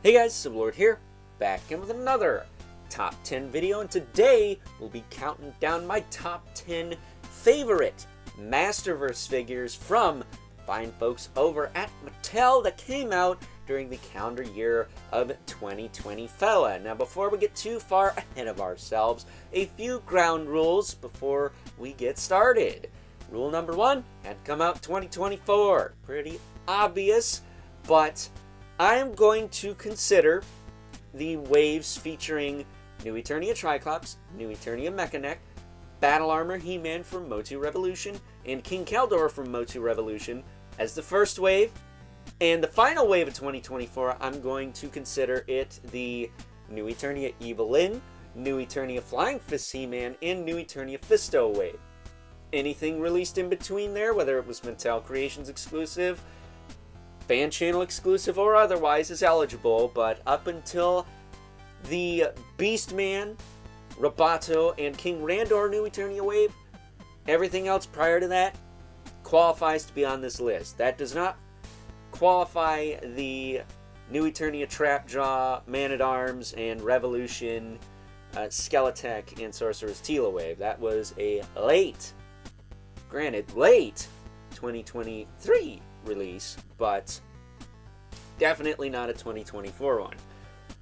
Hey guys, Sublord here, back in with another top 10 video, and today we'll be counting down my top 10 favorite Masterverse figures from fine folks over at Mattel that came out during the calendar year of 2020 fella. Now before we get too far ahead of ourselves, a few ground rules before we get started. Rule number one, had to come out 2024. Pretty obvious, but I'm going to consider the waves featuring New Eternia Triclops, New Eternia Mechanic, Battle Armor He-Man from Motu Revolution, and King Keldor from Motu Revolution as the first wave. And the final wave of 2024, I'm going to consider it the New Eternia Evelyn, New Eternia Flying Fist He-Man, and New Eternia Fisto wave. Anything released in between there, whether it was Mattel Creations exclusive, fan channel exclusive, or otherwise, is eligible, but up until the Beastman, Roboto, and King Randor New Eternia wave, everything else prior to that qualifies to be on this list. That does not qualify the New Eternia Trapjaw, Man-at-Arms, and Revolution, Skeletech, and Sorcerer's Tila wave. That was a late 2023 release, but definitely not a 2024 one.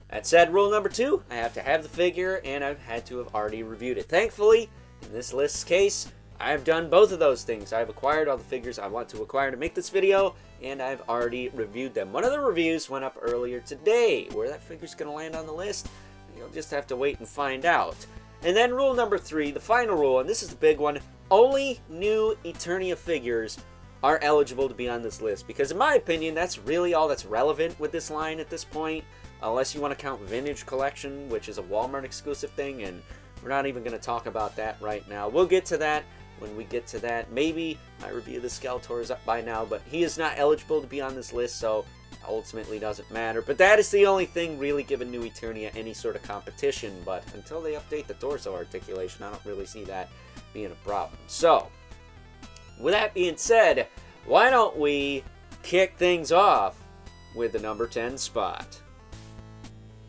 That said, rule number two, I have to have the figure, and I've had to have already reviewed it. Thankfully, in this list's case, I've done both of those things. I've acquired all the figures I want to acquire to make this video, and I've already reviewed them. One of the reviews went up earlier today. Where that figure's going to land on the list, you'll just have to wait and find out. And then rule number three, the final rule, and this is the big one, only New Eternia figures are eligible to be on this list, because in my opinion that's really all that's relevant with this line at this point, unless you want to count Vintage Collection, which is a Walmart exclusive thing, and we're not even going to talk about that right now. We'll get to that when we get to that. Maybe my review of the Skeletor is up by now, but he is not eligible to be on this list, so ultimately doesn't matter. But that is the only thing really giving New Eternia any sort of competition, but until they update the torso articulation, I don't really see that being a problem. So with that being said, why don't we kick things off with the number 10 spot?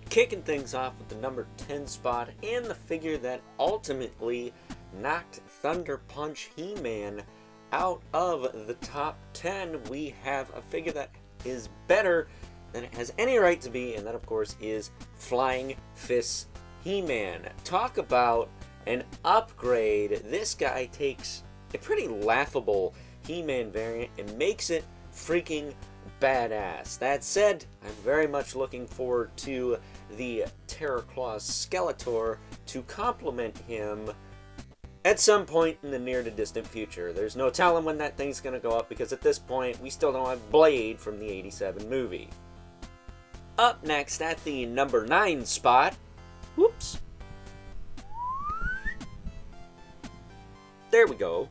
Kicking things off with the number 10 spot and the figure that ultimately knocked Thunder Punch He-Man out of the top 10, we have a figure that is better than it has any right to be, and that of course is Flying Fist He-Man. Talk about an upgrade. This guy takes a pretty laughable He-Man variant and makes it freaking badass. That said, I'm very much looking forward to the Terror Claws Skeletor to complement him at some point in the near to distant future. There's no telling when that thing's going to go up, because at this point we still don't have Blade from the 87 movie. Up next at the number 9 spot, whoops, there we go,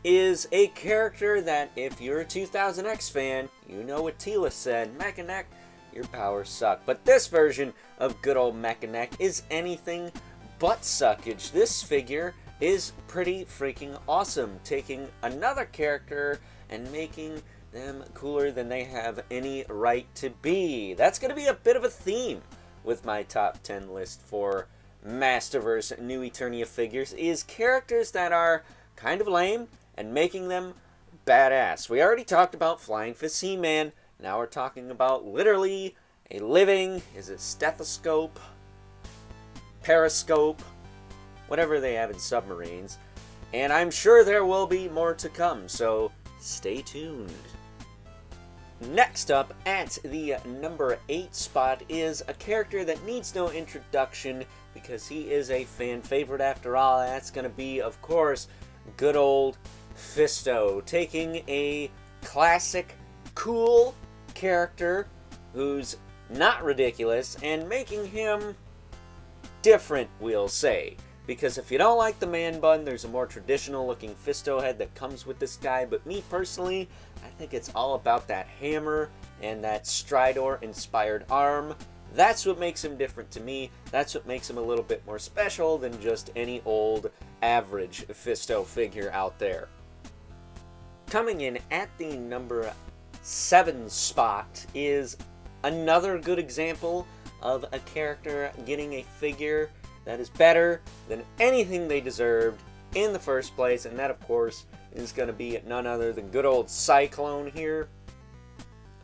is a character that if you're a 2000X fan, you know what Tila said, Mechanic, your powers suck. But this version of good old Mechanic is anything but suckage. This figure is pretty freaking awesome, taking another character and making them cooler than they have any right to be. That's going to be a bit of a theme with my top 10 list for Masterverse New Eternia figures, is characters that are kind of lame and making them badass. We already talked about Flying Fist He-Man. Now we're talking about literally a living, is it stethoscope, periscope, whatever they have in submarines. And I'm sure there will be more to come, so stay tuned. Next up at the number 8 spot is a character that needs no introduction because he is a fan favorite after all. That's going to be, of course, good old Fisto, taking a classic, cool character who's not ridiculous and making him different, we'll say. Because if you don't like the man bun, there's a more traditional looking Fisto head that comes with this guy, but me personally, I think it's all about that hammer and that Stridor inspired arm. That's what makes him different to me. That's what makes him a little bit more special than just any old average Fisto figure out there. Coming in at the number 7 spot is another good example of a character getting a figure that is better than anything they deserved in the first place, and that, of course, is going to be none other than good old Cyclone here,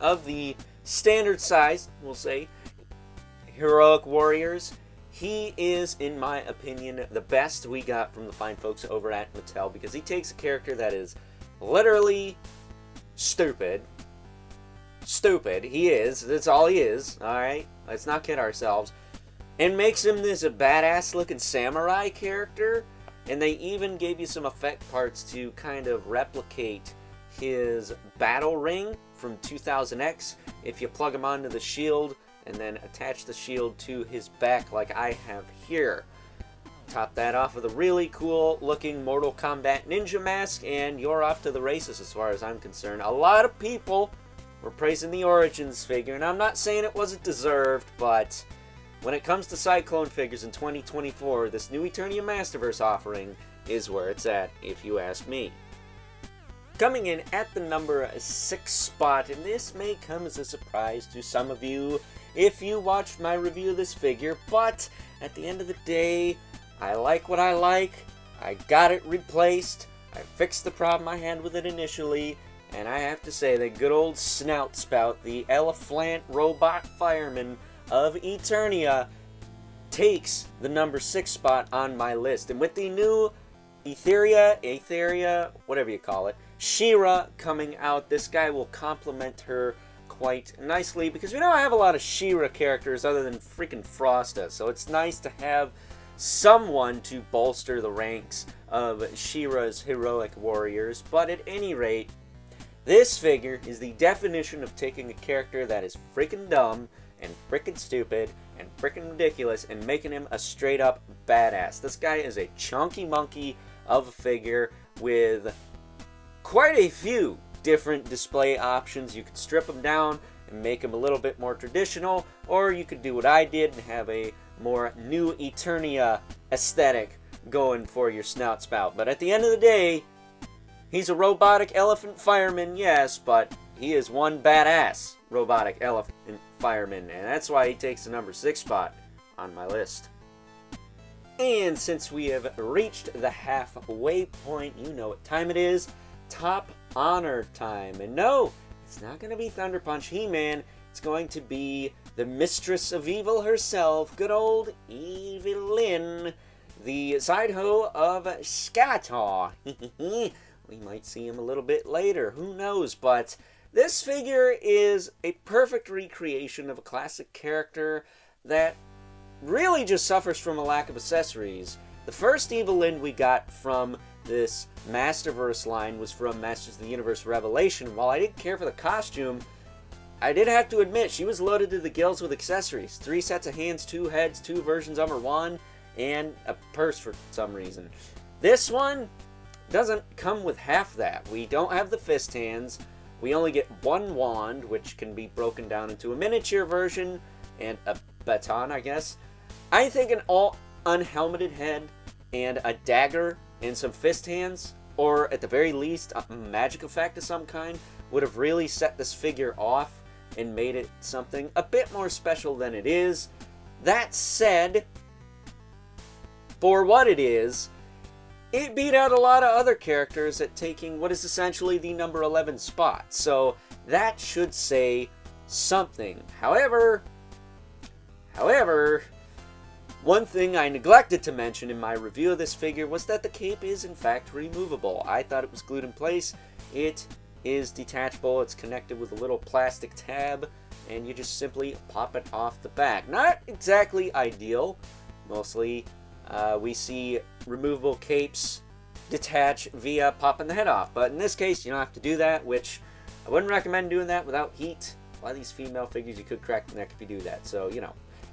of the standard size, we'll say, Heroic Warriors. He is, in my opinion, the best we got from the fine folks over at Mattel, because he takes a character that is literally stupid. Stupid. He is. That's all he is. Alright? Let's not kid ourselves. And makes him this badass looking samurai character. And they even gave you some effect parts to kind of replicate his battle ring from 2000X. If you plug him onto the shield and then attach the shield to his back like I have here. Top that off with a really cool looking Mortal Kombat ninja mask, and you're off to the races as far as I'm concerned. A lot of people were praising the Origins figure, and I'm not saying it wasn't deserved, but when it comes to Cyclone figures in 2024, this new Eternia Masterverse offering is where it's at, if you ask me. Coming in at the number 6 spot, and this may come as a surprise to some of you if you watched my review of this figure, but at the end of the day, I like what I like. I got it replaced. I fixed the problem I had with it initially, and I have to say that good old Snout Spout, the Elephant Robot Fireman of Eternia, takes the number 6 spot on my list. And with the new Etheria, whatever you call it, She-Ra coming out, this guy will complement her quite nicely, because I have a lot of She-Ra characters other than freaking Frosta, so it's nice to have someone to bolster the ranks of She-Ra's heroic warriors. But at any rate, this figure is the definition of taking a character that is freaking dumb and freaking stupid and freaking ridiculous and making him a straight up badass. This guy is a chunky monkey of a figure with quite a few different display options. You could strip him down and make him a little bit more traditional, or you could do what I did and have a more new Eternia aesthetic going for your Snout Spout. But at the end of the day, he's a robotic elephant fireman, yes, but he is one badass robotic elephant fireman, and that's why he takes the number 6 spot on my list. And since we have reached the halfway point, you know what time it is. Top honor time. And no, it's not going to be Thunder Punch He-Man. It's going to be the Mistress of Evil herself, good old Evelyn, the side hoe of Skataw. We might see him a little bit later, who knows, but this figure is a perfect recreation of a classic character that really just suffers from a lack of accessories. The first Evelyn we got from this Masterverse line was from Masters of the Universe Revelation. While I didn't care for the costume, I did have to admit she was loaded to the gills with accessories. 3 sets of hands, 2 heads, 2 versions of her wand, and a purse for some reason. This one doesn't come with half that. We don't have the fist hands. We only get 1 wand, which can be broken down into a miniature version and a baton, I guess. I think an all unhelmeted head and a dagger and some fist hands, or at the very least a magic effect of some kind, would have really set this figure off and made it something a bit more special than it is. That said, for what it is, it beat out a lot of other characters at taking what is essentially the number 11 spot, so that should say something. However, one thing I neglected to mention in my review of this figure was that the cape is in fact removable. I thought it was glued in place. It is detachable. It's connected with a little plastic tab, and you just simply pop it off the back. Not exactly ideal. Mostly we see removable capes detach via popping the head off, but in this case you don't have to do that, which I wouldn't recommend doing that without heat. A lot of these female figures, you could crack the neck if you do that, so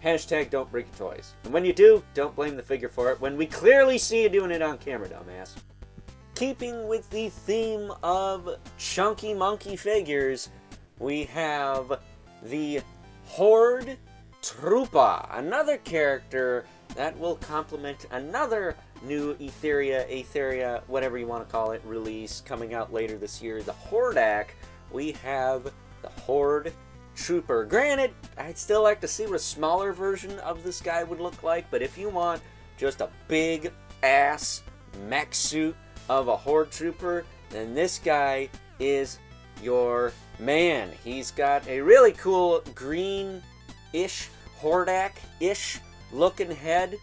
hashtag don't break your toys. And when you do, don't blame the figure for it when we clearly see you doing it on camera, dumbass. Keeping with the theme of chunky monkey figures, we have the Horde Troopa, another character that will complement another new Etheria, whatever you want to call it, release coming out later this year. The Hordak, we have the Horde Trooper. Granted, I'd still like to see what a smaller version of this guy would look like, but if you want just a big ass mech suit of a Horde Trooper, then this guy is your man. He's got a really cool green-ish, Hordak-ish looking head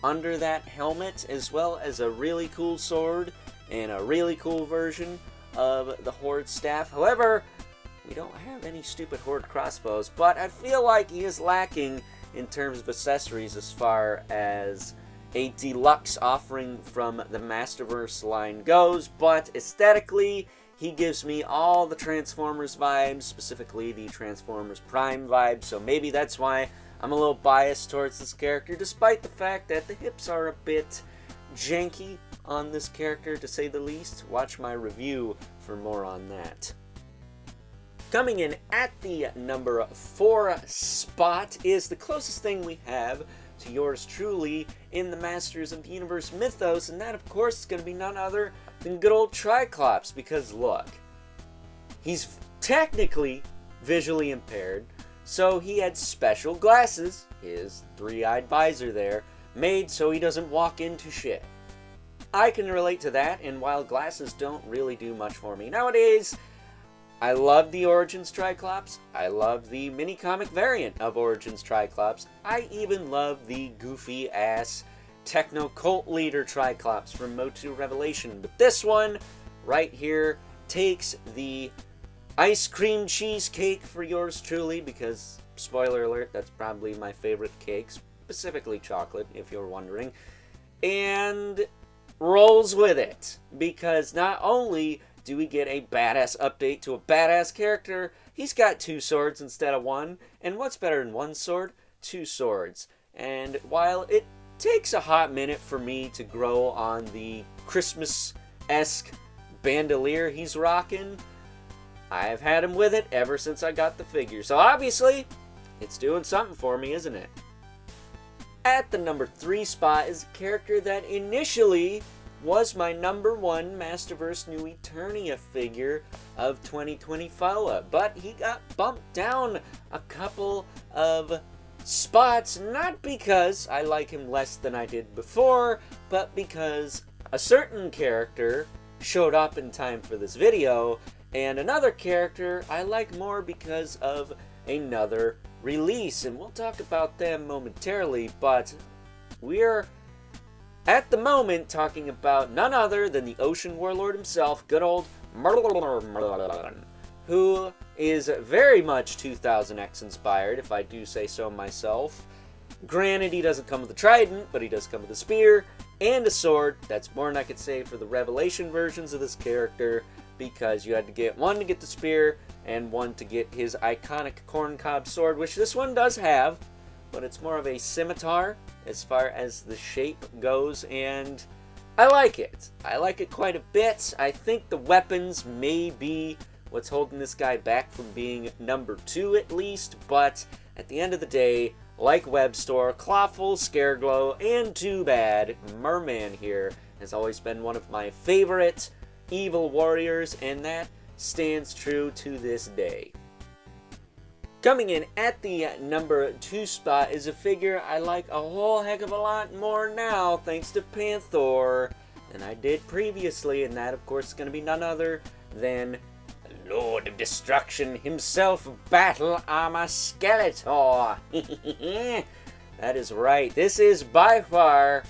under that helmet, as well as a really cool sword and a really cool version of the Horde staff. However, we don't have any stupid Horde crossbows, but I feel like he is lacking in terms of accessories as far as a deluxe offering from the Masterverse line goes, but aesthetically, he gives me all the Transformers vibes, specifically the Transformers Prime vibes, so maybe that's why I'm a little biased towards this character, despite the fact that the hips are a bit janky on this character, to say the least. Watch my review for more on that. Coming in at the number 4 spot is the closest thing we have to yours truly in the Masters of the Universe mythos, and that of course is going to be none other than good old Triclops, because look, he's technically visually impaired, so he had special glasses, his three-eyed visor there, made so he doesn't walk into shit. I can relate to that, and while glasses don't really do much for me nowadays, I love the Origins Triclops, I love the mini-comic variant of Origins Triclops, I even love the goofy-ass techno-cult leader Triclops from Motu Revelation, but this one right here takes the ice cream cheesecake for yours truly, because, spoiler alert, that's probably my favorite cake, specifically chocolate, if you're wondering, and rolls with it, because not only do we get a badass update to a badass character, he's got 2 swords instead of 1, and what's better than 1 sword? 2 swords. And while it takes a hot minute for me to grow on the Christmas-esque bandolier he's rocking, I've had him with it ever since I got the figure. So obviously, it's doing something for me, isn't it? At the number 3 spot is a character that initially was my number 1 Masterverse New Eternia figure of 2020 follow-up, but he got bumped down a couple of spots, not because I like him less than I did before, but because a certain character showed up in time for this video, and another character I like more because of another release, and we'll talk about them momentarily, but we're at the moment talking about none other than the Ocean Warlord himself, good old Merlin, who is very much 2000X inspired, if I do say so myself. Granted, he doesn't come with a trident, but he does come with a spear and a sword. That's more than I could say for the Revelation versions of this character, because you had to get one to get the spear and one to get his iconic corncob sword, which this one does have, but it's more of a scimitar as far as the shape goes, and I like it. I like it quite a bit. I think the weapons may be what's holding this guy back from being number 2 at least, but at the end of the day, like Webstore, Clawful, Scareglow, and Too Bad, Merman here has always been one of my favorite evil warriors, and that stands true to this day. Coming in at the number 2 spot is a figure I like a whole heck of a lot more now, thanks to Panther, than I did previously, and that of course is going to be none other than Lord of Destruction himself, Battle Armor Skeletor. That is right, this is by far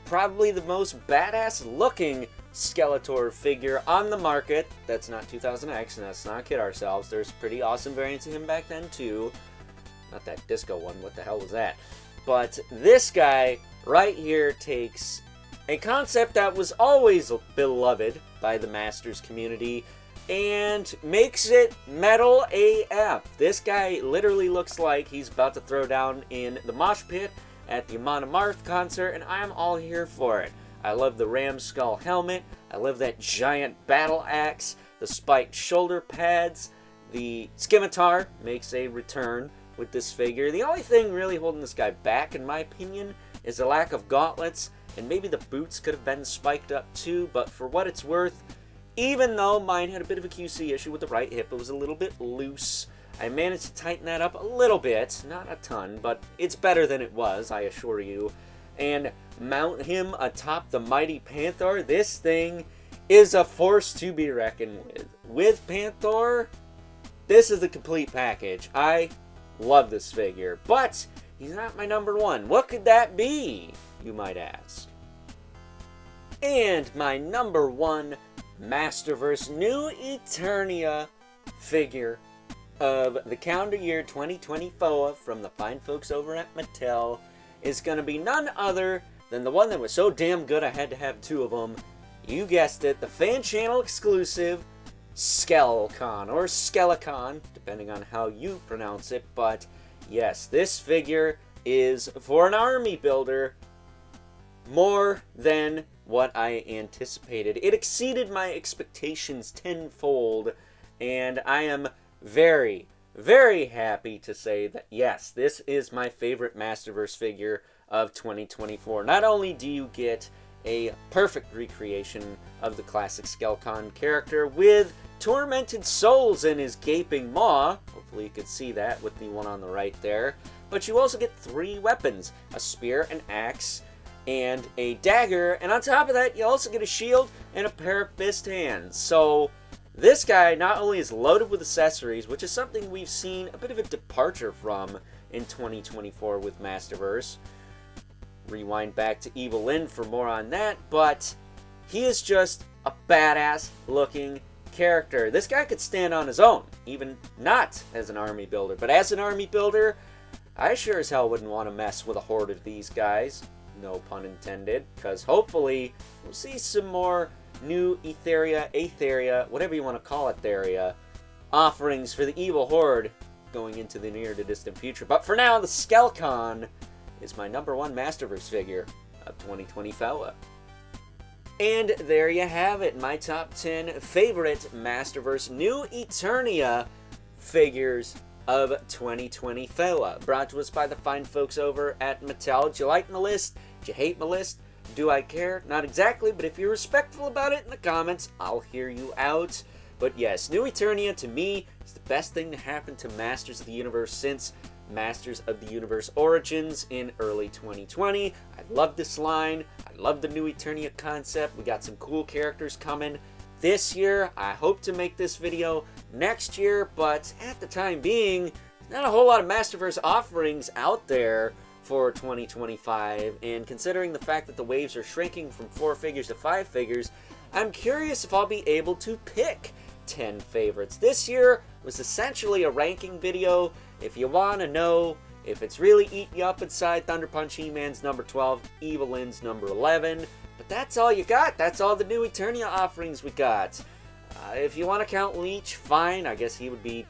probably the most badass looking Skeletor figure on the market. That's not 2000X, and let's not kid ourselves. There's pretty awesome variants of him back then too. Not that disco one, what the hell was that? But this guy right here takes a concept that was always beloved by the Masters community and makes it metal AF. This guy literally looks like he's about to throw down in the mosh pit at the Amon Amarth concert, and I'm all here for it. I love the ram skull helmet, I love that giant battle axe, the spiked shoulder pads, the scimitar makes a return with this figure. The only thing really holding this guy back, in my opinion, is the lack of gauntlets, and maybe the boots could have been spiked up too, but for what it's worth, Even though mine had a bit of a QC issue with the right hip, it was a little bit loose. I managed to tighten that up a little bit, not a ton, but it's better than it was, I assure you. And mount him atop the mighty Panther. This thing is a force to be reckoned with. With Panther, this is the complete package. I love this figure, but he's not my number one. What could that be, you might ask? And my number one Masterverse New Eternia figure of the calendar year 2024 from the fine folks over at Mattel is going to be none other than the one that was so damn good I had to have two of them. You guessed it, the fan channel exclusive Skelcon, or Skelecon, depending on how you pronounce it. But yes, this figure is, for an army builder, more than what I anticipated. It exceeded my expectations tenfold, and I am very, very happy to say that yes, this is my favorite Masterverse figure of 2024. Not only do you get a perfect recreation of the classic Skelcon character with tormented souls in his gaping maw, hopefully you can see that with the one on the right there, but you also get 3 weapons, a spear, an axe, and a dagger, and on top of that you also get a shield and a pair of fist hands. So this guy not only is loaded with accessories, which is something we've seen a bit of a departure from in 2024 with Masterverse. Rewind back to Evil Lyn for more on that, but he is just a badass looking character. This guy could stand on his own, even not as an army builder, but as an army builder, I sure as hell wouldn't want to mess with a horde of these guys, no pun intended, because hopefully we'll see some more new Aetheria, whatever you want to call it, Theria, offerings for the evil horde going into the near to distant future. But for now, the Skelcon is my number one Masterverse figure of 2024. And there you have it, my top 10 favorite Masterverse New Eternia figures of 2024. Brought to us by the fine folks over at Mattel. Did you like my list? Did you hate my list? Do I care? Not exactly, but if you're respectful about it in the comments, I'll hear you out. But yes, New Eternia to me is the best thing to happen to Masters of the Universe since Masters of the Universe Origins in early 2020. I love this line. I love the New Eternia concept. We got some cool characters coming this year. I hope to make this video next year, but at the time being, not a whole lot of Masterverse offerings out there for 2025, and considering the fact that the waves are shrinking from 4 figures to 5 figures, I'm curious if I'll be able to pick 10 favorites. This year was essentially a ranking video. If you want to know if it's really eating you up inside, Thunder Punch He-Man's number 12, Evil Lyn's number 11, but that's all you got. That's all the New Eternia offerings we got. If you want to count Leech, fine. I guess he would be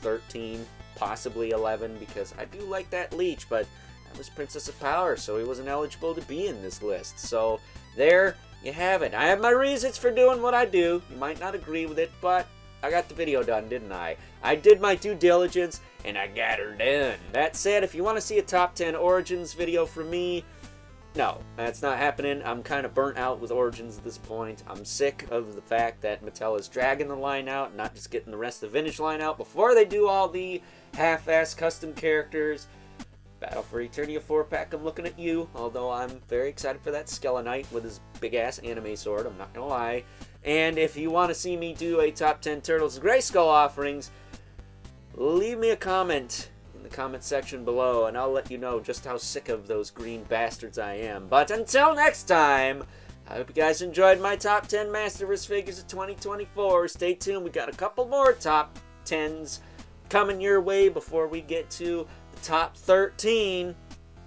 13, possibly 11, because I do like that Leech, but that was Princess of Power, so he wasn't eligible to be in this list. So there you have it. I have my reasons for doing what I do. You might not agree with it, but I got the video done, didn't I? I did my due diligence, and I got her done. That said, if you want to see a top 10 Origins video from me, no, that's not happening. I'm kind of burnt out with Origins at this point. I'm sick of the fact that Mattel is dragging the line out, not just getting the rest of the vintage line out before they do all the half-ass custom characters. Battle for Eternia 4-pack, I'm looking at you, although I'm very excited for that Skelenite with his big-ass anime sword, I'm not gonna lie. And if you want to see me do a top 10 Turtles Grayskull offerings, leave me a comment in the comment section below, and I'll let you know just how sick of those green bastards I am. But until next time, I hope you guys enjoyed my top 10 Masterverse figures of 2024. Stay tuned, we got a couple more top 10s coming your way before we get to the top 13.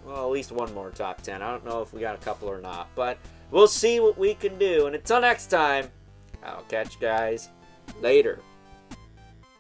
Well, at least one more top 10. I don't know if we got a couple or not, but we'll see what we can do. And until next time, I'll catch you guys later.